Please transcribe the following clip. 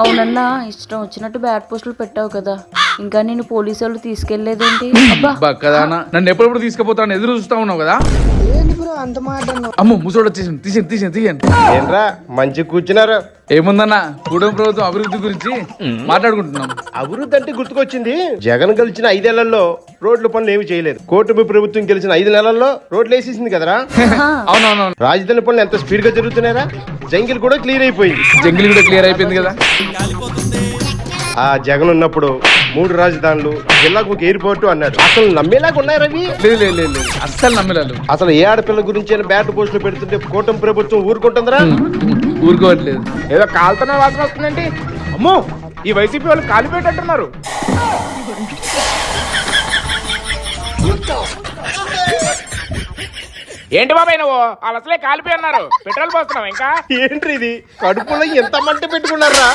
అవునన్నా, ఇష్టం వచ్చినట్టు బ్యాడ్ పోస్టులు పెట్టావు కదా, ఇంకా నేను పోలీసు వాళ్ళు తీసుకెళ్లేదేంటి? కదానా నన్ను ఎప్పుడెప్పుడు తీసుకుపోతాను ఎదురు చూస్తా ఉన్నావు కదా. అంత మాట అమ్మో ముసోడు వచ్చేసి తీసేయండి. ఏంట్రా మంచి కూర్చున్నారు. ఏముందన్నా, కూటమి ప్రభుత్వం అభివృద్ధి గురించి మాట్లాడుకుంటున్నాం. అభివృద్ధి అంటే గుర్తుకొచ్చింది, జగన్ గెలిచిన 5 ఏళ్లలో రోడ్ల పనులు ఏమి చేయలేదు. కూటమి ప్రభుత్వం గెలిచిన 5 నెలల్లో రోడ్లు వేసేసింది కదరా. అవునవును, రాజధాని పనులు ఎంత స్పీడ్ గా జరుగుతున్నారా. జంగిల్ కూడా క్లియర్ అయిపోయింది. జంగిల్ కూడా క్లియర్ అయిపోయింది కదా. ఆ జగన్ ఉన్నప్పుడు 3 రాజధానులు, జిల్లాకు ఒక ఎయిర్పోర్ట్ అన్నాడు. అసలు నమ్మేలాగా ఉన్నాయి రవి. లేదు అస్సలు నమ్మలేదు. అసలు ఏ ఆడపిల్ల గురించి బ్యాట్ పోస్టులు పెడుతుంటే కూటమి ప్రభుత్వం ఊరుకుంటుందిరా. ఊరుకోవట్లేదు. ఏదో కాలుతున్న వాసన వస్తుందండి. అమ్మో, ఈ వైసీపీ వాళ్ళు కాలిపోయేటట్టున్నారు. ఏంటి బాబాయ్ నువ్వు వాళ్ళు అసలే కాలిపోయి ఉన్నారు, పెట్రోల్ పోస్తున్నావు ఇంకా. ఏంటి ఇది, కడుపులో ఎంత మంట పెట్టుకున్నారా.